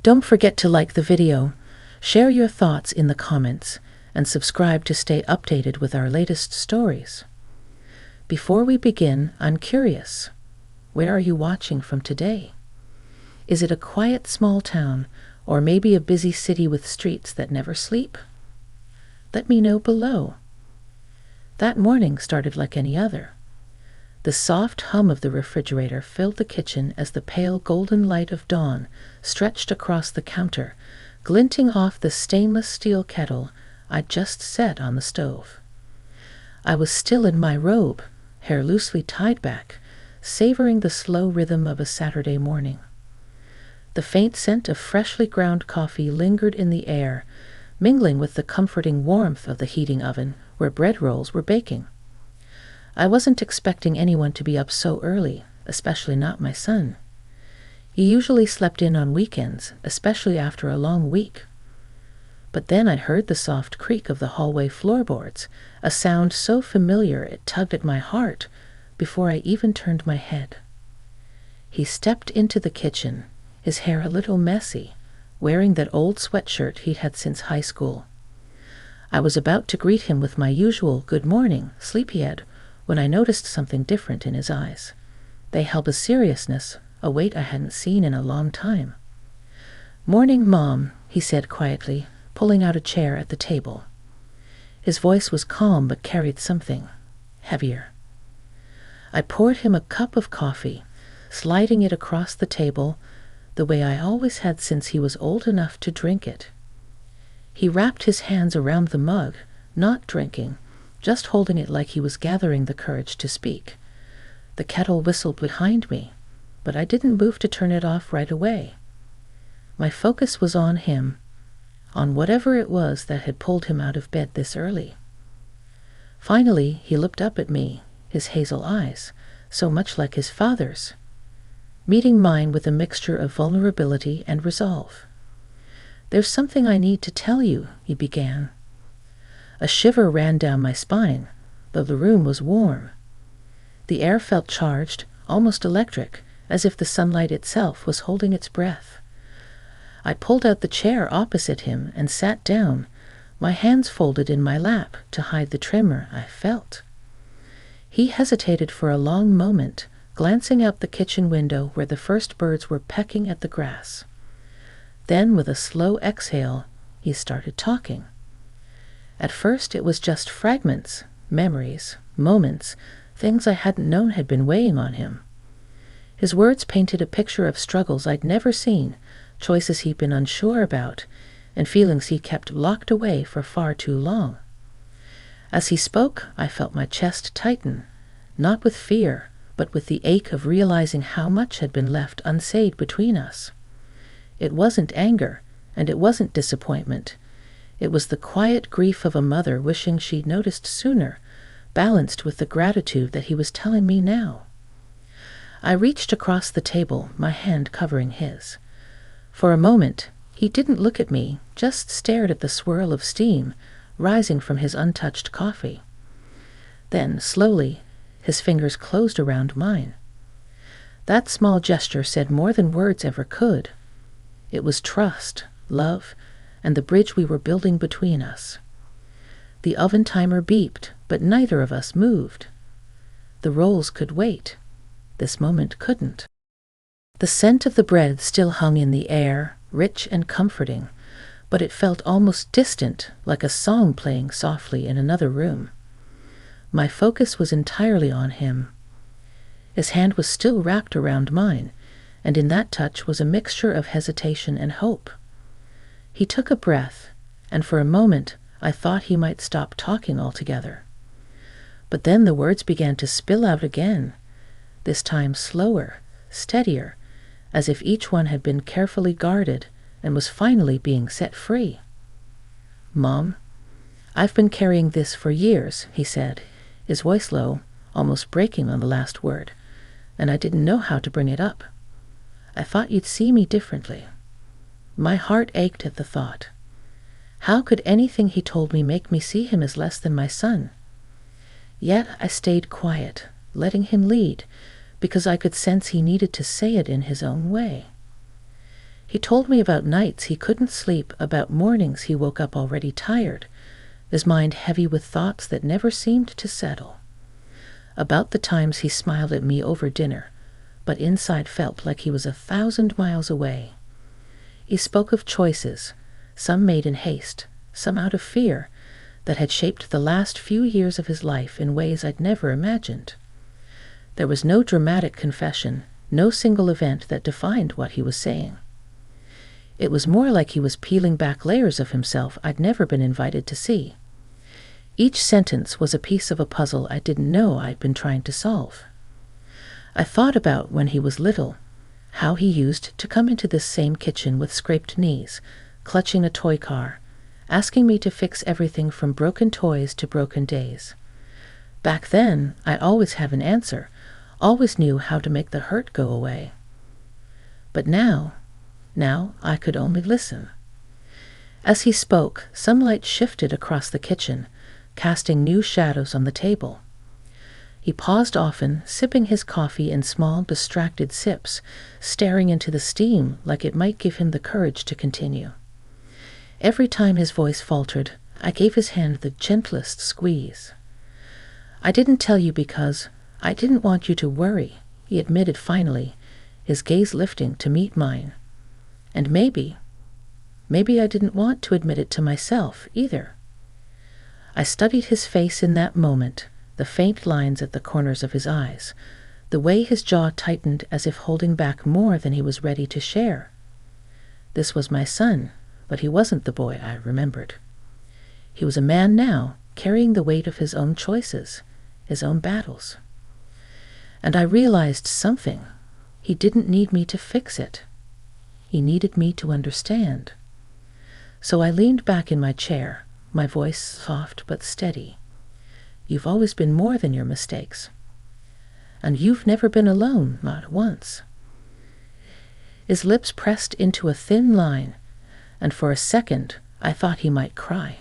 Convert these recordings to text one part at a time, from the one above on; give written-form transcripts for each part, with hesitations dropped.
Don't forget to like the video, share your thoughts in the comments, and subscribe to stay updated with our latest stories. Before we begin, I'm curious. Where are you watching from today? Is it a quiet small town, or maybe a busy city with streets that never sleep? Let me know below. That morning started like any other. The soft hum of the refrigerator filled the kitchen as the pale golden light of dawn stretched across the counter, glinting off the stainless steel kettle I'd just set on the stove. I was still in my robe, hair loosely tied back, savoring the slow rhythm of a Saturday morning. The faint scent of freshly ground coffee lingered in the air, mingling with the comforting warmth of the heating oven where bread rolls were baking. I wasn't expecting anyone to be up so early, especially not my son. He usually slept in on weekends, especially after a long week. But then I heard the soft creak of the hallway floorboards, a sound so familiar it tugged at my heart before I even turned my head. He stepped into the kitchen, his hair a little messy, wearing that old sweatshirt he'd had since high school. I was about to greet him with my usual "good morning, sleepyhead," when I noticed something different in his eyes. They held a seriousness, a weight I hadn't seen in a long time. "Morning, Mom," he said quietly, pulling out a chair at the table. His voice was calm but carried something heavier. I poured him a cup of coffee, sliding it across the table the way I always had since he was old enough to drink it. He wrapped his hands around the mug, not drinking, just holding it like he was gathering the courage to speak. The kettle whistled behind me, but I didn't move to turn it off right away. My focus was on him, on whatever it was that had pulled him out of bed this early. Finally, he looked up at me, his hazel eyes, so much like his father's, meeting mine with a mixture of vulnerability and resolve. "There's something I need to tell you," he began. A shiver ran down my spine, though the room was warm. The air felt charged, almost electric, as if the sunlight itself was holding its breath. I pulled out the chair opposite him and sat down, my hands folded in my lap to hide the tremor I felt. He hesitated for a long moment, glancing out the kitchen window where the first birds were pecking at the grass. Then, with a slow exhale, he started talking. At first it was just fragments, memories, moments, things I hadn't known had been weighing on him. His words painted a picture of struggles I'd never seen, choices he'd been unsure about, and feelings he kept locked away for far too long. As he spoke, I felt my chest tighten, not with fear, but with the ache of realizing how much had been left unsaid between us. It wasn't anger, and it wasn't disappointment. It was the quiet grief of a mother wishing she'd noticed sooner, balanced with the gratitude that he was telling me now. I reached across the table, my hand covering his. For a moment, he didn't look at me, just stared at the swirl of steam rising from his untouched coffee. Then, slowly, his fingers closed around mine. That small gesture said more than words ever could. It was trust, love, and the bridge we were building between us. The oven timer beeped, but neither of us moved. The rolls could wait. This moment couldn't. The scent of the bread still hung in the air, rich and comforting, but it felt almost distant, like a song playing softly in another room. My focus was entirely on him. His hand was still wrapped around mine, and in that touch was a mixture of hesitation and hope. He took a breath, and for a moment I thought he might stop talking altogether. But then the words began to spill out again, this time slower, steadier, as if each one had been carefully guarded and was finally being set free. "Mom, I've been carrying this for years," he said, his voice low, almost breaking on the last word, "and I didn't know how to bring it up. I thought you'd see me differently." My heart ached at the thought. How could anything he told me make me see him as less than my son? Yet I stayed quiet, letting him lead, because I could sense he needed to say it in his own way. He told me about nights he couldn't sleep, about mornings he woke up already tired, his mind heavy with thoughts that never seemed to settle. About the times he smiled at me over dinner, but inside felt like he was 1,000 miles away. He spoke of choices, some made in haste, some out of fear, that had shaped the last few years of his life in ways I'd never imagined. There was no dramatic confession, no single event that defined what he was saying. It was more like he was peeling back layers of himself I'd never been invited to see. Each sentence was a piece of a puzzle I didn't know I'd been trying to solve. I thought about when he was little, how he used to come into this same kitchen with scraped knees, clutching a toy car, asking me to fix everything from broken toys to broken days. Back then, I always had an answer, always knew how to make the hurt go away. But now I could only listen. As he spoke, some light shifted across the kitchen, casting new shadows on the table. He paused often, sipping his coffee in small, distracted sips, staring into the steam like it might give him the courage to continue. Every time his voice faltered, I gave his hand the gentlest squeeze. "I didn't tell you because I didn't want you to worry," he admitted finally, his gaze lifting to meet mine. And maybe I didn't want to admit it to myself either. I studied his face in that moment, the faint lines at the corners of his eyes, the way his jaw tightened as if holding back more than he was ready to share. This was my son, but he wasn't the boy I remembered. He was a man now, carrying the weight of his own choices, his own battles. And I realized something. He didn't need me to fix it. He needed me to understand. So I leaned back in my chair, my voice soft but steady. "You've always been more than your mistakes. And you've never been alone, not once." His lips pressed into a thin line, and for a second I thought he might cry.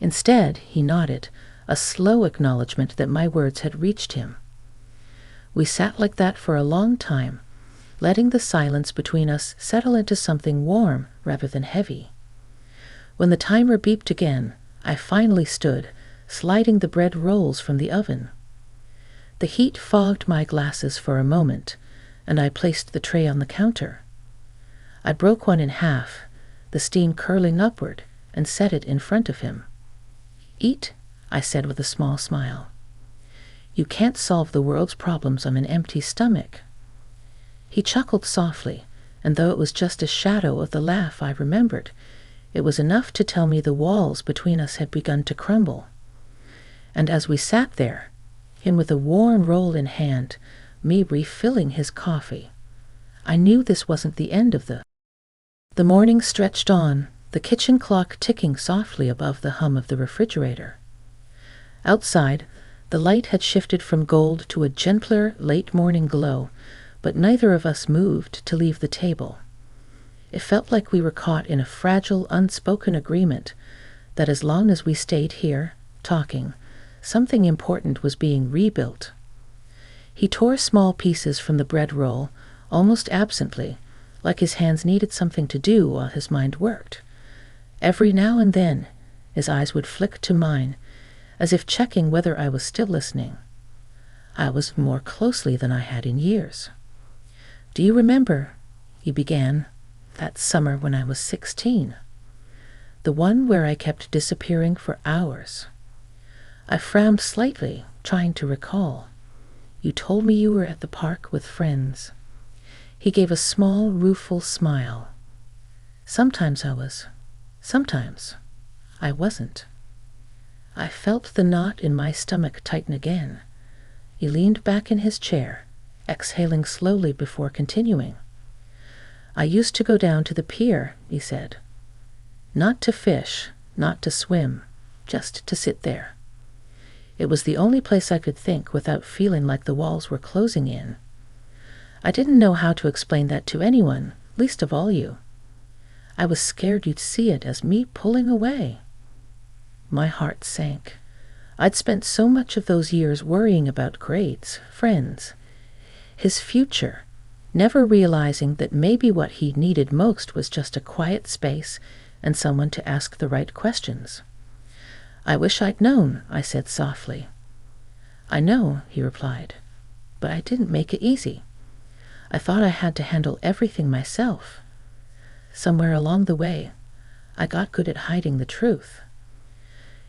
Instead, he nodded, a slow acknowledgement that my words had reached him. We sat like that for a long time, letting the silence between us settle into something warm rather than heavy. When the timer beeped again, I finally stood, sliding the bread rolls from the oven. The heat fogged my glasses for a moment, and I placed the tray on the counter. I broke one in half, the steam curling upward, and set it in front of him. "Eat," I said with a small smile. "You can't solve the world's problems on an empty stomach." He chuckled softly, and though it was just a shadow of the laugh I remembered, it was enough to tell me the walls between us had begun to crumble. And as we sat there, him with a warm roll in hand, me refilling his coffee, I knew this wasn't the end of the morning stretched on, the kitchen clock ticking softly above the hum of the refrigerator. Outside, the light had shifted from gold to a gentler, late-morning glow, but neither of us moved to leave the table. It felt like we were caught in a fragile, unspoken agreement that as long as we stayed here, talking, something important was being rebuilt. He tore small pieces from the bread roll, almost absently, like his hands needed something to do while his mind worked. Every now and then, his eyes would flick to mine, as if checking whether I was still listening. I was more closely than I had in years. "Do you remember," he began, "that summer when I was 16? The one where I kept disappearing for hours?" I frowned slightly, trying to recall. "You told me you were at the park with friends." He gave a small, rueful smile. "Sometimes I was. Sometimes I wasn't." I felt the knot in my stomach tighten again. He leaned back in his chair, exhaling slowly before continuing. "I used to go down to the pier," he said. "Not to fish, not to swim, just to sit there. It was the only place I could think without feeling like the walls were closing in. I didn't know how to explain that to anyone, least of all you. I was scared you'd see it as me pulling away." My heart sank. I'd spent so much of those years worrying about grades, friends, his future, never realizing that maybe what he needed most was just a quiet space and someone to ask the right questions. "I wish I'd known," I said softly. "I know," he replied, "but I didn't make it easy. I thought I had to handle everything myself. Somewhere along the way, I got good at hiding the truth."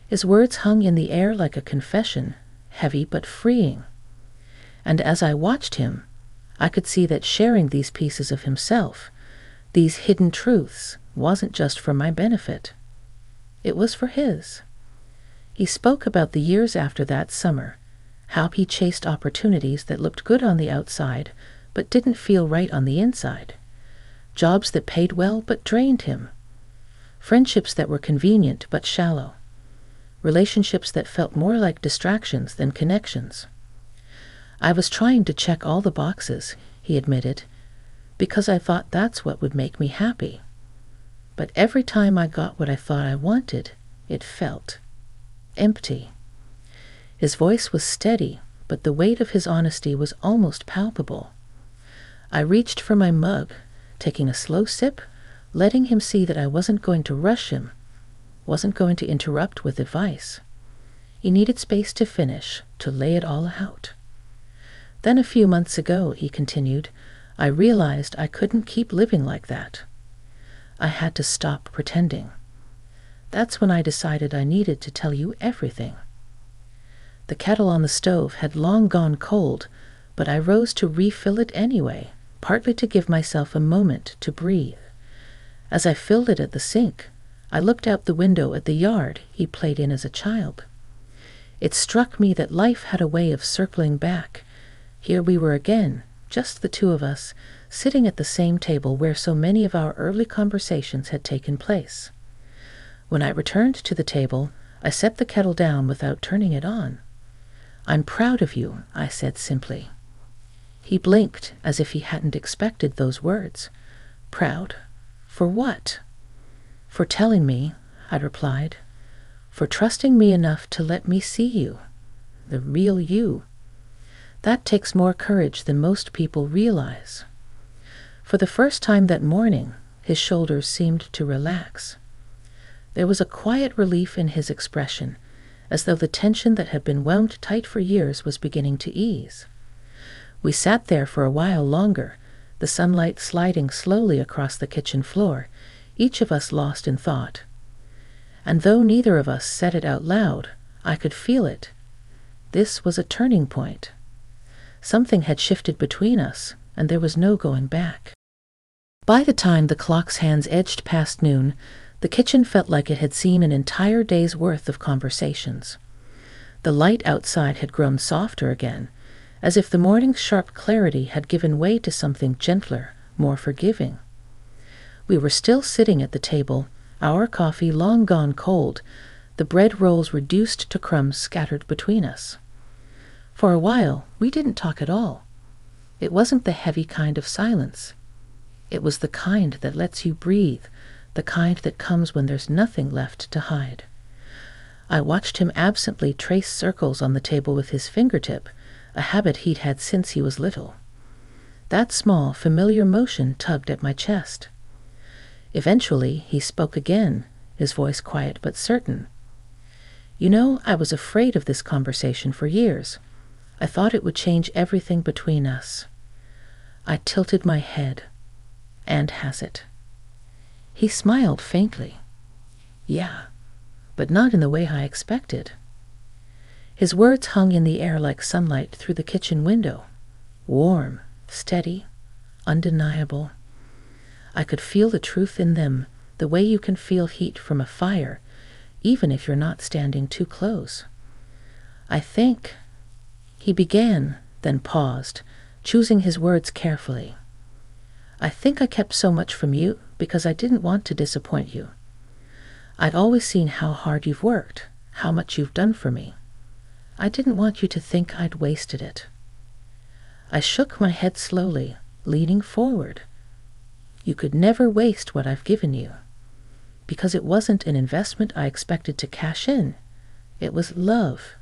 His words hung in the air like a confession, heavy but freeing. And as I watched him, I could see that sharing these pieces of himself, these hidden truths, wasn't just for my benefit. It was for his. He spoke about the years after that summer, how he chased opportunities that looked good on the outside but didn't feel right on the inside. Jobs that paid well but drained him. Friendships that were convenient but shallow. Relationships that felt more like distractions than connections. "I was trying to check all the boxes," he admitted, "because I thought that's what would make me happy. But every time I got what I thought I wanted, it felt empty." His voice was steady, but the weight of his honesty was almost palpable. I reached for my mug, taking a slow sip, letting him see that I wasn't going to rush him, wasn't going to interrupt with advice. He needed space to finish, to lay it all out. "Then a few months ago," he continued, "I realized I couldn't keep living like that. I had to stop pretending. That's when I decided I needed to tell you everything." The kettle on the stove had long gone cold, but I rose to refill it anyway, partly to give myself a moment to breathe. As I filled it at the sink, I looked out the window at the yard he played in as a child. It struck me that life had a way of circling back. Here we were again, just the two of us, sitting at the same table where so many of our early conversations had taken place. When I returned to the table, I set the kettle down without turning it on. "I'm proud of you," I said simply. He blinked as if he hadn't expected those words. "Proud? For what?" "For telling me," I replied. "For trusting me enough to let me see you, the real you. That takes more courage than most people realize." For the first time that morning, his shoulders seemed to relax. There was a quiet relief in his expression, as though the tension that had been wound tight for years was beginning to ease. We sat there for a while longer, the sunlight sliding slowly across the kitchen floor, each of us lost in thought. And though neither of us said it out loud, I could feel it. This was a turning point. Something had shifted between us, and there was no going back. By the time the clock's hands edged past noon, the kitchen felt like it had seen an entire day's worth of conversations. The light outside had grown softer again, as if the morning's sharp clarity had given way to something gentler, more forgiving. We were still sitting at the table, our coffee long gone cold, the bread rolls reduced to crumbs scattered between us. For a while, we didn't talk at all. It wasn't the heavy kind of silence. It was the kind that lets you breathe, the kind that comes when there's nothing left to hide. I watched him absently trace circles on the table with his fingertip, a habit he'd had since he was little. That small, familiar motion tugged at my chest. Eventually, he spoke again, his voice quiet but certain. "You know, I was afraid of this conversation for years. I thought it would change everything between us." I tilted my head. "And has it?" He smiled faintly. "Yeah, but not in the way I expected." His words hung in the air like sunlight through the kitchen window. Warm, steady, undeniable. I could feel the truth in them, the way you can feel heat from a fire, even if you're not standing too close. "I think," he began, then paused, choosing his words carefully. "I think I kept so much from you because I didn't want to disappoint you. I'd always seen how hard you've worked, how much you've done for me. I didn't want you to think I'd wasted it." I shook my head slowly, leaning forward. "You could never waste what I've given you, because it wasn't an investment I expected to cash in. It was love,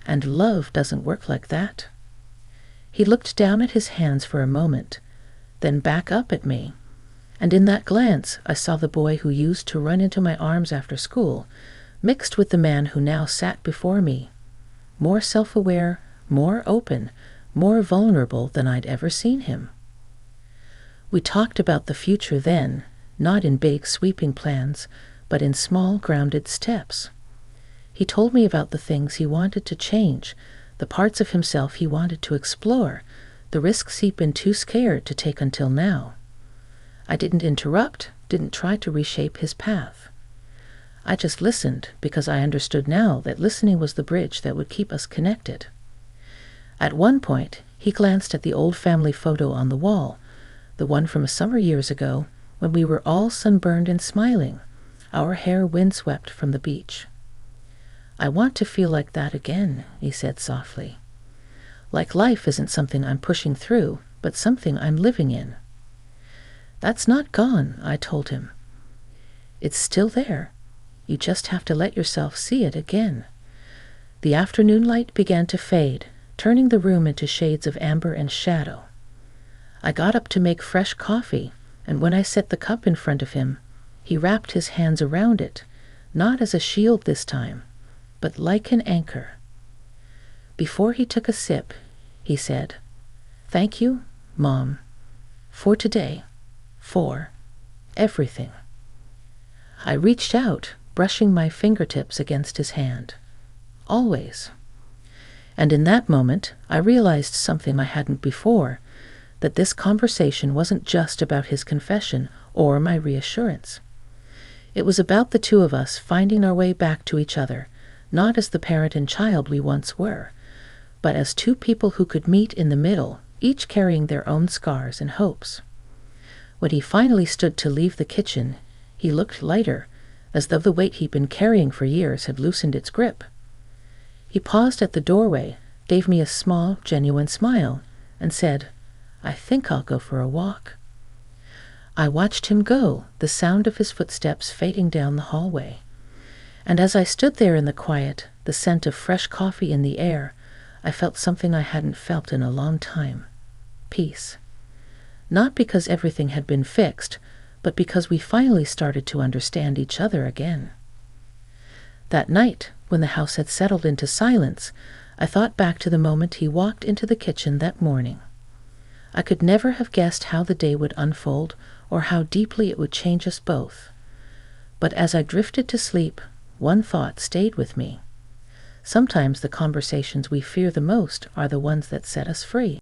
and love doesn't work like that." He looked down at his hands for a moment, then back up at me. And in that glance, I saw the boy who used to run into my arms after school, mixed with the man who now sat before me, more self-aware, more open, more vulnerable than I'd ever seen him. We talked about the future then, not in big, sweeping plans, but in small, grounded steps. He told me about the things he wanted to change, the parts of himself he wanted to explore, the risks he'd been too scared to take until now. I didn't interrupt, didn't try to reshape his path. I just listened because I understood now that listening was the bridge that would keep us connected. At one point, he glanced at the old family photo on the wall, the one from summer years ago when we were all sunburned and smiling, our hair windswept from the beach. "I want to feel like that again," he said softly. "Like life isn't something I'm pushing through, but something I'm living in." "That's not gone," I told him. "It's still there. You just have to let yourself see it again." The afternoon light began to fade, turning the room into shades of amber and shadow. I got up to make fresh coffee, and when I set the cup in front of him, he wrapped his hands around it, not as a shield this time, but like an anchor. Before he took a sip, he said, "Thank you, Mom, for today, for everything." I reached out, brushing my fingertips against his hand. Always. And in that moment, I realized something I hadn't before, that this conversation wasn't just about his confession or my reassurance. It was about the two of us finding our way back to each other, not as the parent and child we once were, but as two people who could meet in the middle, each carrying their own scars and hopes. When he finally stood to leave the kitchen, he looked lighter, as though the weight he'd been carrying for years had loosened its grip. He paused at the doorway, gave me a small, genuine smile, and said, "I think I'll go for a walk." I watched him go, the sound of his footsteps fading down the hallway. And as I stood there in the quiet, the scent of fresh coffee in the air, I felt something I hadn't felt in a long time. Peace. Not because everything had been fixed, but because we finally started to understand each other again. That night, when the house had settled into silence, I thought back to the moment he walked into the kitchen that morning. I could never have guessed how the day would unfold or how deeply it would change us both. But as I drifted to sleep, one thought stayed with me. Sometimes the conversations we fear the most are the ones that set us free.